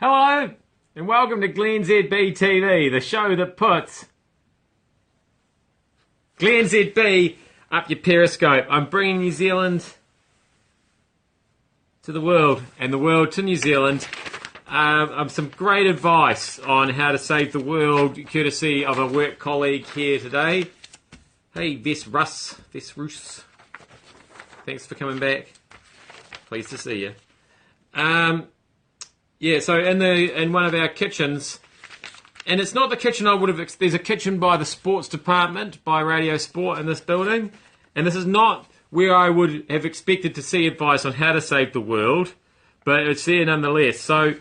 Hello, and welcome to glennzb TV, the show that puts glennzb up your Periscope. I'm bringing New Zealand to the world, and the world to New Zealand. Some great advice on how to save the world, courtesy of a work colleague here today. Hey, Vess Roos. Thanks for coming back. Pleased to see you. Yeah, so in one of our kitchens, and it's not the kitchen I would have. There's a kitchen by the sports department, by Radio Sport in this building, and this is not where I would have expected to see advice on how to save the world, but it's there nonetheless. So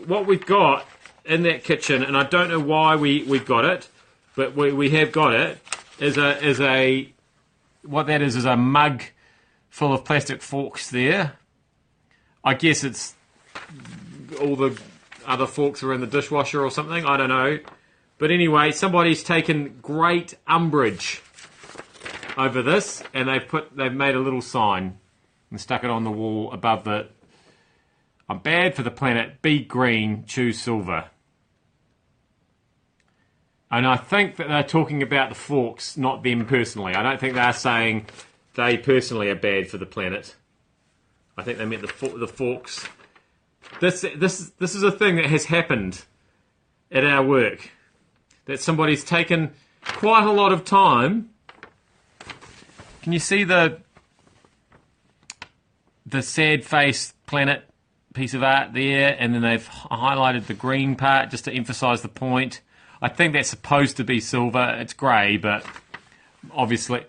what we've got in that kitchen, and I don't know why we've got it, but we have got it, is a mug full of plastic forks there. I guess it's all the other forks are in the dishwasher or something, I don't know. But anyway, somebody's taken great umbrage over this, and they've made a little sign and stuck it on the wall above the "I'm bad for the planet, be green, choose silver." And I think that they're talking about the forks, not them personally. I don't think they're saying they personally are bad for the planet. I think they meant the forks. This is a thing that has happened at our work. That somebody's taken quite a lot of time. Can you see the sad face planet piece of art there? And then they've highlighted the green part just to emphasise the point. I think that's supposed to be silver. It's grey, but obviously,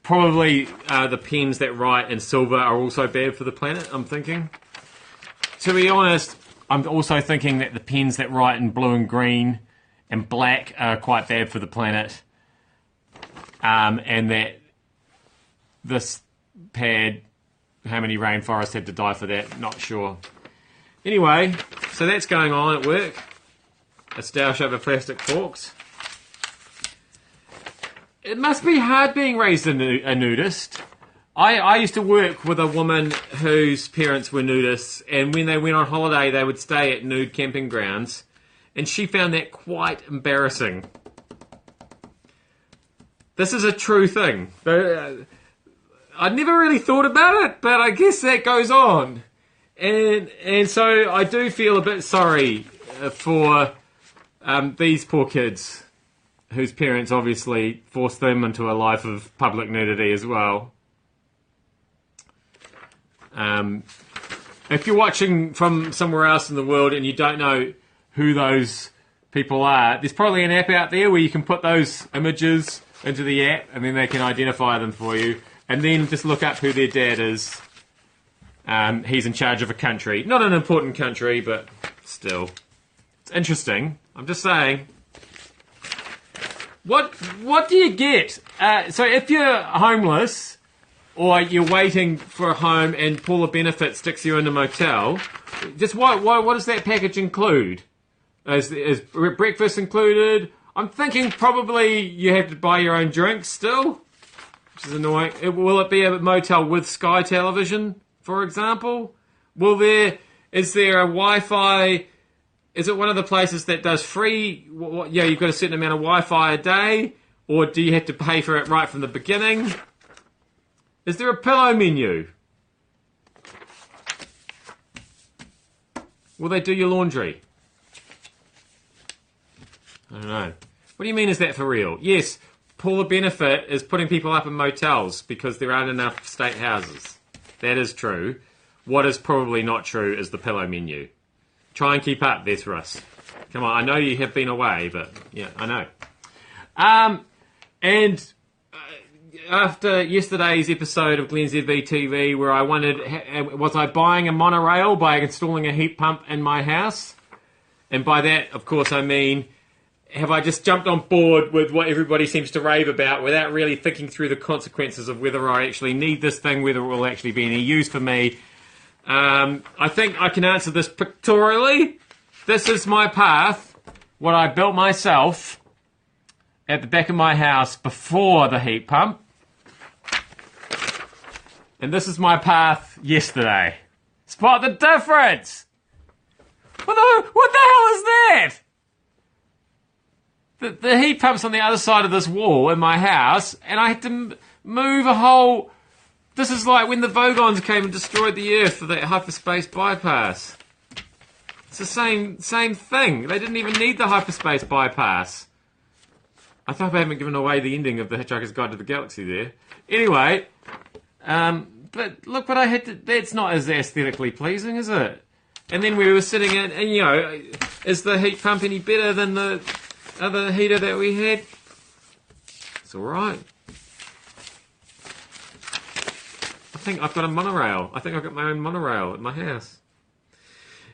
probably the pens that write in silver are also bad for the planet, I'm thinking. To be honest, I'm also thinking that the pens that write in blue and green and black are quite bad for the planet. And that this pad, how many rainforests had to die for that? Not sure. Anyway, so that's going on at work. A stoush over plastic forks. It must be hard being raised a nudist. I used to work with a woman whose parents were nudists, and when they went on holiday, they would stay at nude camping grounds, and she found that quite embarrassing. This is a true thing. I never really thought about it, but I guess that goes on. And so I do feel a bit sorry for these poor kids whose parents obviously forced them into a life of public nudity as well. If you're watching from somewhere else in the world and you don't know who those people are, there's probably an app out there where you can put those images into the app and then they can identify them for you. And then just look up who their dad is. He's in charge of a country. Not an important country, but still. It's interesting. I'm just saying. What do you get? So if you're homeless or you're waiting for a home and Paula Benefit sticks you in a motel, just what does that package include? Is breakfast included? I'm thinking probably you have to buy your own drinks still, which is annoying. Will it be a motel with Sky Television, for example? Is there a Wi-Fi? Is it one of the places that does free? You've got a certain amount of Wi-Fi a day, or do you have to pay for it right from the beginning? Is there a pillow menu? Will they do your laundry? I don't know. What do you mean, is that for real? Yes, Paula Benefit is putting people up in motels because there aren't enough state houses. That is true. What is probably not true is the pillow menu. Try and keep up, Vess Roos. Come on, I know you have been away, but yeah, I know. And after yesterday's episode of glennzb TV, where I wondered, was I buying a monorail by installing a heat pump in my house? And by that, of course, I mean, have I just jumped on board with what everybody seems to rave about without really thinking through the consequences of whether I actually need this thing, whether it will actually be any use for me? I think I can answer this pictorially. This is my path, what I built myself at the back of my house before the heat pump. And this is my path yesterday. Spot the difference! What the hell is that? The heat pump's on the other side of this wall in my house, and I had to move a whole... This is like when the Vogons came and destroyed the Earth for that hyperspace bypass. It's the same thing. They didn't even need the hyperspace bypass. I hope I haven't given away the ending of The Hitchhiker's Guide to the Galaxy there. Anyway, but look what I had to... That's not as aesthetically pleasing, is it? And then we were sitting in, and you know, is the heat pump any better than the other heater that we had? It's alright. I think I've got a monorail. I think I've got my own monorail at my house.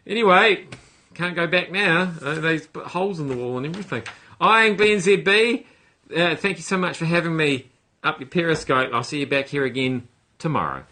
Anyway, can't go back now. They've put holes in the wall and everything. I'm glennzb. Thank you so much for having me up your Periscope. I'll see you back here again tomorrow.